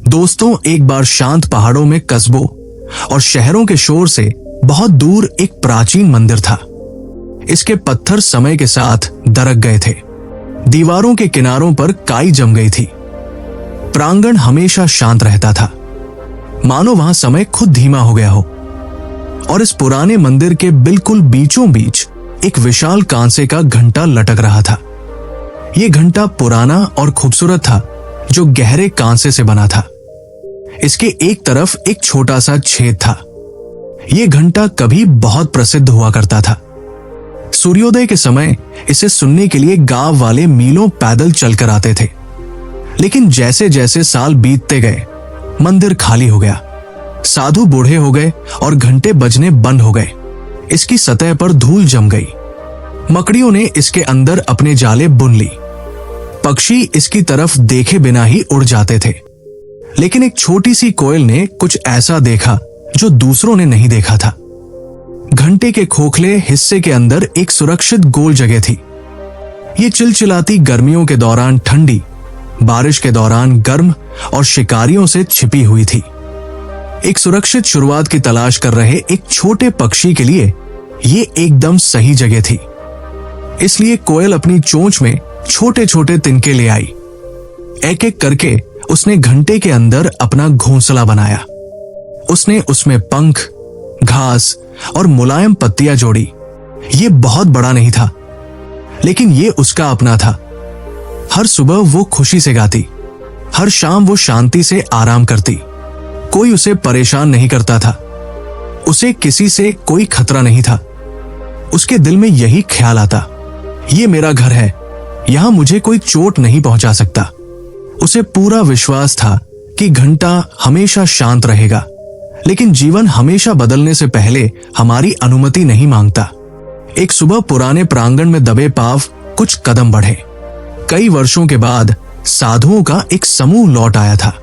दोस्तों, एक बार शांत पहाड़ों में कस्बों और शहरों के शोर से बहुत दूर एक प्राचीन मंदिर था। इसके पत्थर समय के साथ दरक गए थे, दीवारों के किनारों पर काई जम गई थी। प्रांगण हमेशा शांत रहता था, मानो वहां समय खुद धीमा हो गया हो। और इस पुराने मंदिर के बिल्कुल बीचों बीच एक विशाल कांसे का घंटा लटक रहा था। यह घंटा पुराना और खूबसूरत था, जो गहरे कांसे से बना था। इसके एक तरफ एक छोटा सा छेद था। यह घंटा कभी बहुत प्रसिद्ध हुआ करता था। सूर्योदय के समय इसे सुनने के लिए गांव वाले मीलों पैदल चलकर आते थे। लेकिन जैसे जैसे साल बीतते गए, मंदिर खाली हो गया। साधु बूढ़े हो गए और घंटे बजने बंद हो गए। इसकी सतह पर धूल जम गई। मकड़ियों ने इसके अंदर अपने जाले बुन ली। पक्षी इसकी तरफ देखे बिना ही उड़ जाते थे। लेकिन एक छोटी सी कोयल ने कुछ ऐसा देखा जो दूसरों ने नहीं देखा था। घंटे के खोखले हिस्से के अंदर एक सुरक्षित गोल जगह थी। ये चिलचिलाती गर्मियों के दौरान ठंडी, बारिश के दौरान गर्म और शिकारियों से छिपी हुई थी। एक सुरक्षित शुरुआत की तलाश कर रहे एक छोटे पक्षी के लिए ये एकदम सही जगह थी। इसलिए कोयल अपनी चोंच में छोटे छोटे तिनके ले आई। एक एक करके उसने घंटे के अंदर अपना घोंसला बनाया। उसने उसमें पंख, घास और मुलायम पत्तियां जोड़ी। ये बहुत बड़ा नहीं था, लेकिन ये उसका अपना था। हर सुबह वो खुशी से गाती, हर शाम वो शांति से आराम करती। कोई उसे परेशान नहीं करता था। उसे किसी से कोई खतरा नहीं था। उसके दिल में यही ख्याल आता, ये मेरा घर है, यहां मुझे कोई चोट नहीं पहुंचा सकता। उसे पूरा विश्वास था कि घंटा हमेशा शांत रहेगा, लेकिन जीवन हमेशा बदलने से पहले हमारी अनुमति नहीं मांगता। एक सुबह पुराने प्रांगण में दबे पांव कुछ कदम बढ़े। कई वर्षों के बाद साधुओं का एक समूह लौट आया था।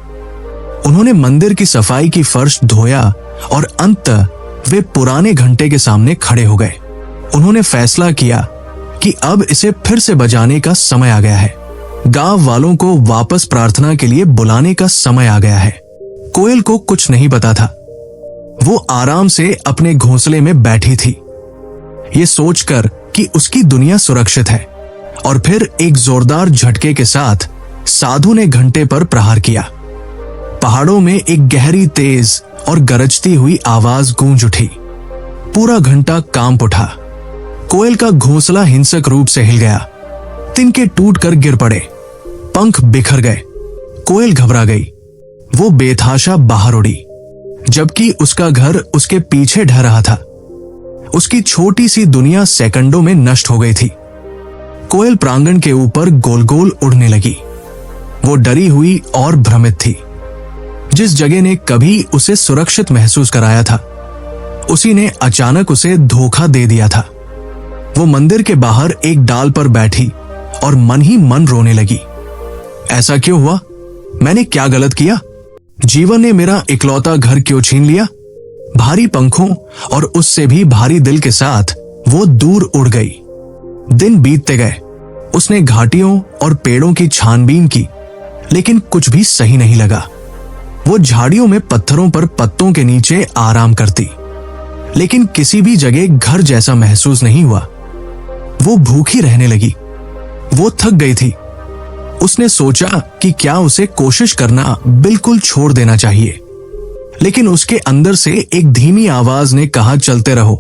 उन्होंने मंदिर की सफाई की फर्श धोया और अंततः वे पुराने घंटे के सामने खड़े हो गए। उन्होंने फैसला किया कि अब इसे फिर से बजाने का समय आ गया है। गांव वालों को वापस प्रार्थना के लिए बुलाने का समय आ गया है। कोयल को कुछ नहीं पता था। वो आराम से अपने घोंसले में बैठी थी, ये सोचकर कि उसकी दुनिया सुरक्षित है। और फिर एक जोरदार झटके के साथ साधु ने घंटे पर प्रहार किया। पहाड़ों में एक गहरी, तेज और गरजती हुई आवाज गूंज उठी। पूरा घंटा कांप उठा। कोयल का घोंसला हिंसक रूप से हिल गया। तिनके टूटकर गिर पड़े, पंख बिखर गए। कोयल घबरा गई। वो बेतहाशा बाहर उड़ी, जबकि उसका घर उसके पीछे ढह रहा था। उसकी छोटी सी दुनिया सेकंडों में नष्ट हो गई थी। कोयल प्रांगण के ऊपर गोल गोल उड़ने लगी। वो डरी हुई और भ्रमित थी। जिस जगह ने कभी उसे सुरक्षित महसूस कराया था, उसी ने अचानक उसे धोखा दे दिया था। वो मंदिर के बाहर एक डाल पर बैठी और मन ही मन रोने लगी। ऐसा क्यों हुआ? मैंने क्या गलत किया? जीवन ने मेरा इकलौता घर क्यों छीन लिया? भारी पंखों और उससे भी भारी दिल के साथ वो दूर उड़ गई। दिन बीतते गए। उसने घाटियों और पेड़ों की छानबीन की, लेकिन कुछ भी सही नहीं लगा। वो झाड़ियों में पत्थरों पर पत्तों के नीचे आराम करती, लेकिन किसी भी जगह घर जैसा महसूस नहीं हुआ। वो भूखी रहने लगी। वो थक गई थी। उसने सोचा कि क्या उसे कोशिश करना बिल्कुल छोड़ देना चाहिए, लेकिन उसके अंदर से एक धीमी आवाज ने कहा, चलते रहो,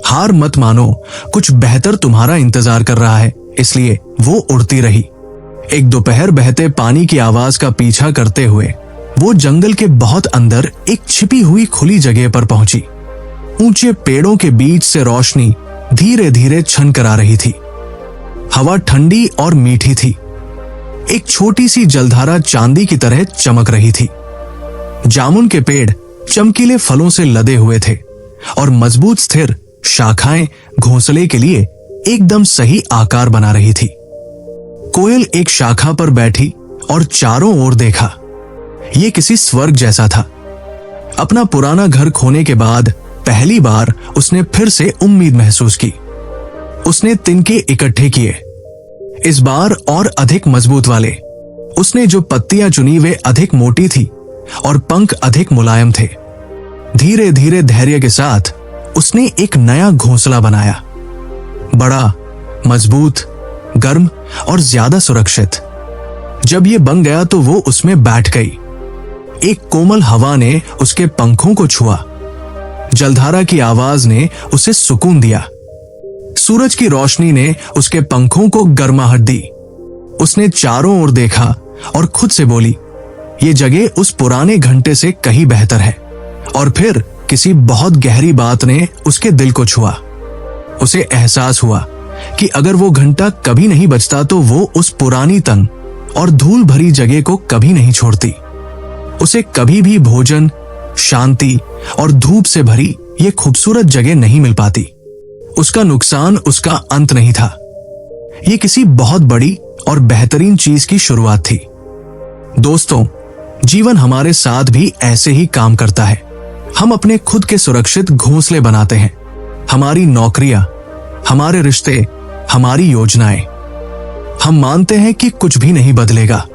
हार मत मानो, कुछ बेहतर तुम्हारा इंतजार कर रहा है। इसलिए वो उड़ती रही। एक दोपहर बहते पानी की आवाज का पीछा करते हुए वो जंगल के बहुत अंदर एक छिपी हुई खुली जगह पर पहुंची। ऊंचे पेड़ों के बीच से रोशनी धीरे धीरे छनकर आ रही थी। हवा ठंडी और मीठी थी। एक छोटी सी जलधारा चांदी की तरह चमक रही थी। जामुन के पेड़ चमकीले फलों से लदे हुए थे और मजबूत स्थिर शाखाएं घोंसले के लिए एकदम सही आकार बना रही थी। कोयल एक शाखा पर बैठी और चारों ओर देखा। यह किसी स्वर्ग जैसा था। अपना पुराना घर खोने के बाद पहली बार उसने फिर से उम्मीद महसूस की। उसने तिनके इकट्ठे किए, इस बार और अधिक मजबूत वाले। उसने जो पत्तियां चुनी वे अधिक मोटी थी, और पंख अधिक मुलायम थे। धीरे धीरे धैर्य के साथ उसने एक नया घोंसला बनाया, बड़ा, मजबूत, गर्म और ज्यादा सुरक्षित। जब ये बन गया तो वो उसमें बैठ गई। एक कोमल हवा ने उसके पंखों को छुआ, जलधारा की आवाज ने उसे सुकून दिया, सूरज की रोशनी ने उसके पंखों को गर्माहट दी। उसने चारों ओर देखा और खुद से बोली, ये जगह उस पुराने घंटे से कहीं बेहतर है। और फिर किसी बहुत गहरी बात ने उसके दिल को छुआ। उसे एहसास हुआ कि अगर वो घंटा कभी नहीं बजता तो वो उस पुरानी तंग और धूल भरी जगह को कभी नहीं छोड़ती। उसे कभी भी भोजन, शांति और धूप से भरी ये खूबसूरत जगह नहीं मिल पाती। उसका नुकसान उसका अंत नहीं था, ये किसी बहुत बड़ी और बेहतरीन चीज की शुरुआत थी। दोस्तों, जीवन हमारे साथ भी ऐसे ही काम करता है। हम अपने खुद के सुरक्षित घोंसले बनाते हैं, हमारी नौकरियां, हमारे रिश्ते, हमारी योजनाएं। हम मानते हैं कि कुछ भी नहीं बदलेगा।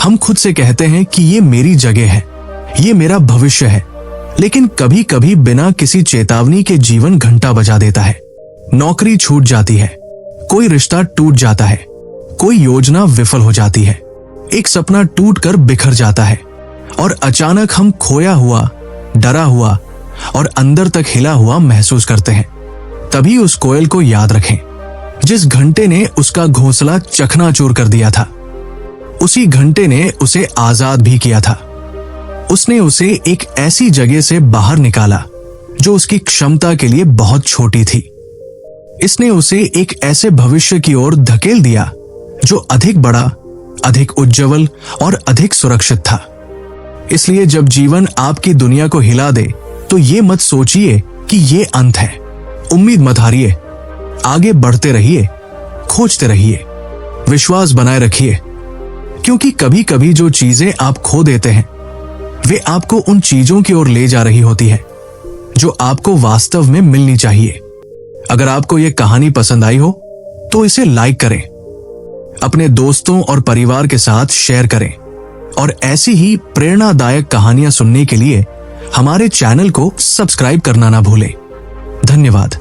हम खुद से कहते हैं कि ये मेरी जगह है, ये मेरा भविष्य है। लेकिन कभी कभी बिना किसी चेतावनी के जीवन घंटा बजा देता है। नौकरी छूट जाती है, कोई रिश्ता टूट जाता है, कोई योजना विफल हो जाती है, एक सपना टूटकर बिखर जाता है और अचानक हम खोया हुआ, डरा हुआ और अंदर तक हिला हुआ महसूस करते हैं। तभी उस कोयल को याद रखें जिस घंटे ने उसका घोंसला चकनाचूर कर दिया था। उसी घंटे ने उसे आजाद भी किया था। उसने उसे एक ऐसी जगह से बाहर निकाला जो उसकी क्षमता के लिए बहुत छोटी थी। इसने उसे एक ऐसे भविष्य की ओर धकेल दिया जो अधिक बड़ा, अधिक उज्जवल और अधिक सुरक्षित था। इसलिए जब जीवन आपकी दुनिया को हिला दे तो ये मत सोचिए कि ये अंत है। उम्मीद मत हारिए, आगे बढ़ते रहिए, खोजते रहिए, विश्वास बनाए रखिए, क्योंकि कभी कभी जो चीजें आप खो देते हैं वे आपको उन चीजों की ओर ले जा रही होती है जो आपको वास्तव में मिलनी चाहिए। अगर आपको यह कहानी पसंद आई हो तो इसे लाइक करें, अपने दोस्तों और परिवार के साथ शेयर करें और ऐसी ही प्रेरणादायक कहानियां सुनने के लिए हमारे चैनल को सब्सक्राइब करना ना भूलें। धन्यवाद।